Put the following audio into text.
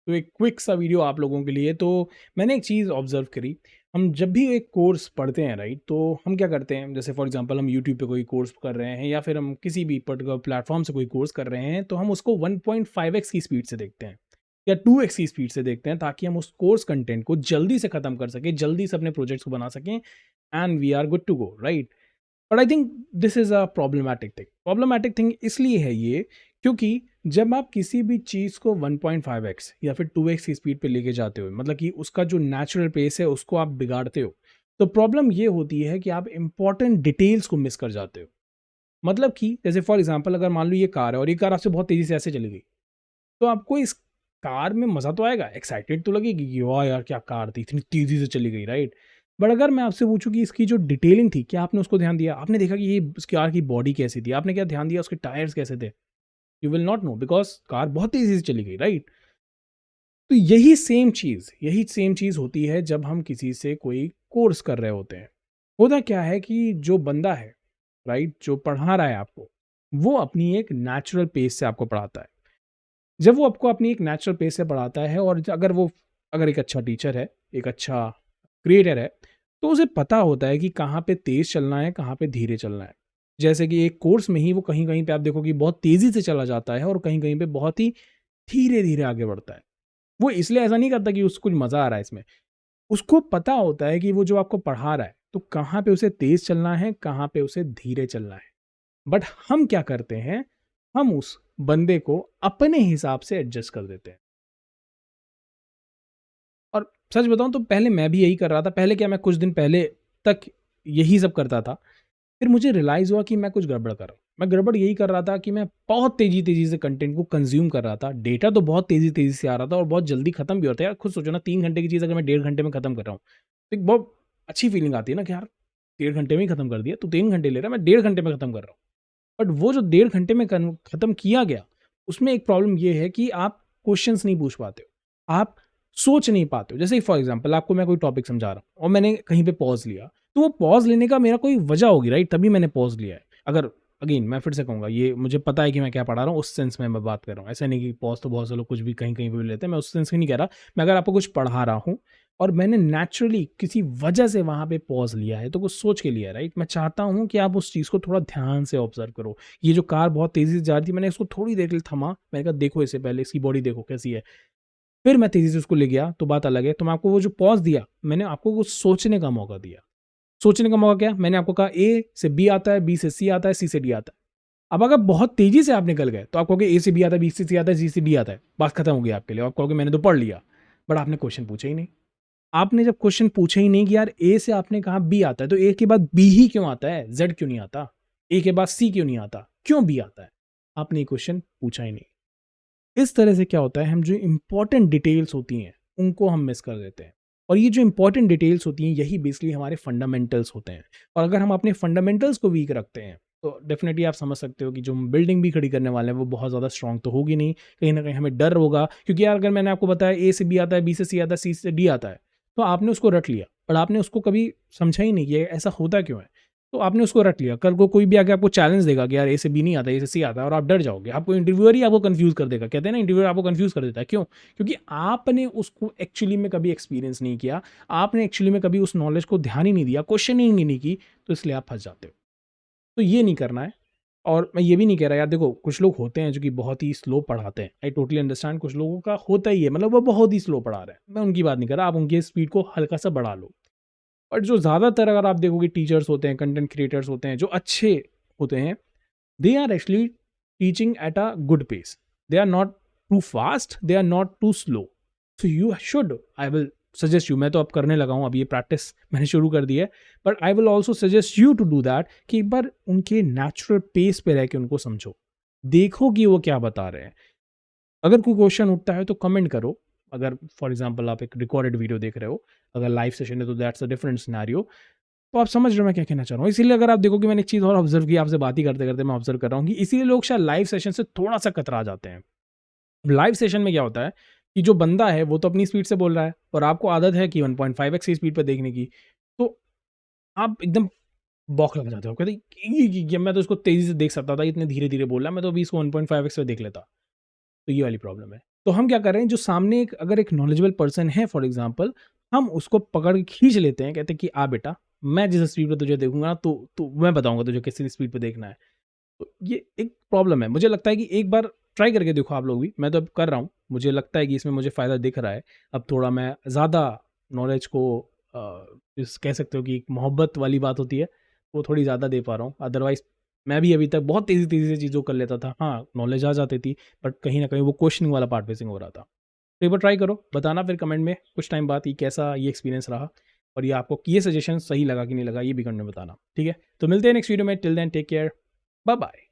तो एक क्विक सा वीडियो आप लोगों के लिए। तो मैंने एक चीज़ ऑब्ज़र्व करी, हम जब भी एक कोर्स पढ़ते हैं राइट, तो हम क्या करते हैं, जैसे फॉर एग्ज़ाम्पल हम यूट्यूब पे कोई कोर्स कर रहे हैं या फिर हम किसी भी पर्टिकुलर प्लेटफ़ॉर्म से कोई कोर्स कर रहे हैं, तो हम उसको 1.5x की स्पीड से देखते हैं या 2x की स्पीड से देखते हैं, ताकि हम उस कोर्स कंटेंट को जल्दी से ख़त्म कर सकें, जल्दी से अपने प्रोजेक्ट्स को बना सकें and we are good to go, right? But I think this is a problematic thing इसलिए है ये, क्योंकि जब आप किसी भी चीज़ को 1.5x या फिर 2x की स्पीड पे लेके जाते हो, मतलब कि उसका जो नेचुरल पेस है उसको आप बिगाड़ते हो, तो प्रॉब्लम ये होती है कि आप इंपॉर्टेंट डिटेल्स को मिस कर जाते हो। मतलब कि जैसे फॉर एग्जांपल अगर मान लो ये कार है और ये कार आपसे बहुत तेज़ी से ऐसे चली गई, तो आपको इस कार में मज़ा तो आएगा, एक्साइटेड तो लगेगी कि वाह यार क्या कार थी, इतनी तेज़ी से चली गई, राइट? बट अगर मैं आपसे पूछूँ कि इसकी जो डिटेलिंग थी, क्या आपने उसको ध्यान दिया? आपने देखा कि ये इस कार की बॉडी कैसी थी? आपने क्या ध्यान दिया उसके टायर्स कैसे थे? You will not know because car बहुत तेज़ी से चली गई, राइट? तो यही सेम चीज़ होती है जब हम किसी से कोई कोर्स कर रहे होते हैं। होता क्या है कि जो बंदा है, राइट? जो पढ़ा रहा है आपको, वो अपनी एक नेचुरल पेस से आपको पढ़ाता है। जब वो आपको अपनी एक नेचुरल पेस से पढ़ाता है और अगर एक अच्छा टीचर है, एक अच्छा क्रिएटर है, तो उसे पता होता है कि कहाँ पे तेज़ चलना है, कहाँ पे धीरे चलना है। जैसे कि एक कोर्स में ही वो कहीं-कहीं पे आप देखोगे बहुत तेज़ी से चला जाता है और कहीं-कहीं पे बहुत ही धीरे-धीरे आगे बढ़ता है। वो इसलिए ऐसा नहीं करता कि उसको कुछ मज़ा आ रहा है इसमें। उसको पता होता है कि वो जो आपको पढ़ा रहा है, तो कहाँ पे उसे तेज़ चलना है, कहाँ पे उसे धीरे चलना है। बट हम क्या करते हैं, हम उस बंदे को अपने हिसाब से एडजस्ट कर देते हैं। और सच बताऊँ तो पहले मैं भी यही कर रहा था। पहले क्या, मैं कुछ दिन पहले तक यही सब करता था। फिर मुझे रियलाइज़ हुआ कि मैं कुछ गड़बड़ कर रहा हूँ। मैं गड़बड़ यही कर रहा था कि मैं बहुत तेज़ी-तेज़ी से कंटेंट को कंज़्यूम कर रहा था। डेटा तो बहुत तेज़ी-तेज़ी से आ रहा था और बहुत जल्दी खत्म भी होता है। यार खुद सोचो ना, 3 घंटे की चीज़ अगर मैं डेढ़ घंटे में खत्म कर रहा हूँ, तो एक बहुत अच्छी फीलिंग आती है ना कि यार डेढ़ घंटे में ही खत्म कर दिया। तू 3 घंटे ले रहा है, मैं डेढ़ घंटे में खत्म कर रहा हूँ। बट वो जो डेढ़ घंटे में खत्म किया गया, उसमें एक प्रॉब्लम ये है कि आप क्वेश्चंस नहीं पूछ पाते हो। आप सोच नहीं पाते हो। जैसे फॉर एग्जांपल आपको मैं कोई टॉपिक समझा रहा हूँ और मैंने कहीं पे पॉज़ लिया, तो वो पॉज़ लेने का मेरा कोई वजह होगी, राइट? तभी मैंने पॉज़ लिया है। अगर अगेन मैं फिर से कहूँगा, ये मुझे पता है कि मैं क्या पढ़ा रहा हूँ, उस सेंस में मैं बात कर रहा हूँ। ऐसा नहीं कि पॉज़ तो बहुत से लोग कुछ भी कहीं-कहीं पे भी लेते हैं, मैं उस सेंस में नहीं कह रहा। मैं अगर आपको कुछ पढ़ा रहा हूँ और मैंने नेचुरली किसी वजह से वहाँ पे पॉज़ लिया है, तो कुछ सोच के लिया है, राइट? मैं चाहता हूँ कि आप उस चीज़ को थोड़ा ध्यान से ऑब्ज़र्व करो। ये जो कार बहुत तेज़ी से जा रही थी, मैंने इसको थोड़ी देर के लिए थमा, मैंने कहा देखो इसे पहले, इसकी बॉडी देखो कैसी है। फिर मैं तेज़ी से उसको ले गया, तो बात अलग है। तो मैं आपको वो जो पॉज़ दिया, मैंने आपको कुछ सोचने का मौका दिया। सोचने का मौका क्या? मैंने आपको कहा ए से बी आता है, बी से सी आता है, सी से डी आता है। अब अगर बहुत तेज़ी से आप निकल गए, तो आप कहोगे ए से बी आता है, बी से सी आता है, सी से डी आता है। बात खत्म हो गई आपके लिए। आप कहोगे मैंने तो पढ़ लिया, बट आपने क्वेश्चन पूछा ही नहीं। आपने जब क्वेश्चन पूछा ही नहीं कि यार ए से आपने कहा बी आता है, तो ए के बाद बी ही क्यों आता है? ज़ेड क्यों नहीं आता? ए के बाद सी क्यों नहीं आता? क्यों बी आता है? आपने ये क्वेश्चन पूछा ही नहीं। इस तरह से क्या होता है, हम जो इम्पोर्टेंट डिटेल्स होती हैं, उनको हम मिस कर देते हैं। और ये जो इम्पोर्टेंट डिटेल्स होती हैं, यही बेसिकली हमारे फंडामेंटल्स होते हैं। और अगर हम अपने फंडामेंटल्स को वीक रखते हैं, तो डेफ़िनेटली आप समझ सकते हो कि जो हम बिल्डिंग भी खड़ी करने वाले हैं, वो बहुत ज़्यादा स्ट्रॉन्ग तो होगी नहीं। कहीं न कहीं हमें डर होगा, क्योंकि यार अगर मैंने आपको बताया ए से बी आता है, बी से सी आता है, सी से डी आता है, तो आपने उसको रट लिया। पर आपने उसको कभी समझा ही नहीं कि ये ऐसा होता क्यों है? तो आपने उसको रट लिया। कल को कोई भी आके आपको चैलेंज देगा कि यार ए से बी नहीं आता, ए से सी आता है, और आप डर जाओगे। आपको इंटरव्यूअर ही आपको कन्फ्यूज़ कर देगा। कहते हैं ना, इंटरव्यूअर आपको कन्फ्यूज़ कर देता है। क्यों? क्योंकि आपने उसको एक्चुअली में कभी एक्सपीरियंस नहीं किया। आपने एक्चुअली में कभी उस नॉलेज को ध्यान ही नहीं दिया, क्वेश्चनिंग ही नहीं की, तो इसलिए आप फँस जाते हो। तो ये नहीं करना है। और मैं ये भी नहीं कह रहा यार, देखो कुछ लोग होते हैं जो कि बहुत ही स्लो पढ़ाते हैं। आई टोटली अंडरस्टैंड, कुछ लोगों का होता ही है, मतलब वो बहुत ही स्लो पढ़ा रहे हैं। मैं उनकी बात नहीं कर रहा, आप उनकी स्पीड को हल्का-सा बढ़ा लो। बट जो ज़्यादातर अगर आप देखोगे टीचर्स होते हैं, कंटेंट क्रिएटर्स होते हैं, जो अच्छे होते हैं, they are actually teaching at a good pace. They are not too fast, they are not too slow. So you should, I will suggest you, मैं तो अब करने लगा हूँ, अब ये प्रैक्टिस मैंने शुरू कर दी है, but I will also suggest you to do that कि एक बार उनके नेचुरल पेस पे रह के उनको समझो, देखो कि वो क्या बता रहे हैं। अगर कोई क्वेश्चन उठता है तो कमेंट करो। अगर फॉर एग्जाम्पल आप एक रिकॉर्डेड वीडियो देख रहे हो, अगर लाइव सेशन है तो दैट्स अ डिफरेंट सिनेरियो। तो आप समझ रहे हो मैं क्या कहना चाह रहा हूँ। इसीलिए अगर आप देखोगे, मैंने एक चीज़ और ऑब्जर्व की, आपसे बात ही करते-करते मैं ऑब्जर्व कर रहा हूँ कि इसीलिए लोग शायद लाइव सेशन से थोड़ा-सा कतरा जाते हैं। लाइव सेशन में क्या होता है कि जो बंदा है वो तो अपनी स्पीड से बोल रहा है और आपको आदत है कि 1.5x की स्पीड पे देखने की। तो आप एकदम बौख लग जाते हो। कहते ये मैं तो इसको तेज़ी से देख सकता था, इतने धीरे-धीरे बोल रहा है, मैं तो अभी इसको 1.5x पे देख लेता। तो ये वाली प्रॉब्लम है। तो हम क्या कर रहे हैं, जो सामने एक अगर एक नॉलेजेबल पर्सन है फॉर एग्जांपल, हम उसको पकड़ के खींच लेते हैं, कहते हैं कि आ बेटा, मैं जिस स्पीड पे तुझे देखूंगा ना, तो मैं बताऊंगा तुझे किस स्पीड पे देखना है। तो ये एक प्रॉब्लम है। मुझे लगता है कि एक बार ट्राई करके देखो आप लोग भी, मैं तो अब कर रहा हूँ, मुझे लगता है कि इसमें मुझे फ़ायदा दिख रहा है। अब थोड़ा मैं ज़्यादा नॉलेज को इस कह सकते हो कि एक मोहब्बत वाली बात होती है, वो थोड़ी ज़्यादा दे पा रहा हूँ। अदरवाइज़ मैं भी अभी तक बहुत तेज़ी-तेज़ी से चीज़ों को कर लेता था। हाँ, नॉलेज आ जाती थी, बट कहीं न कहीं वो क्वेश्चनिंग वाला पार्ट मिसिंग हो रहा था। तो एक बार ट्राई करो, बताना फिर कमेंट में कुछ टाइम बाद कि कैसा ये एक्सपीरियंस रहा, और ये आपको ये सजेशन सही लगा कि नहीं लगा, ये भी कमेंट में बताना, ठीक है? तो मिलते हैं नेक्स्ट वीडियो में, till then take care, bye bye.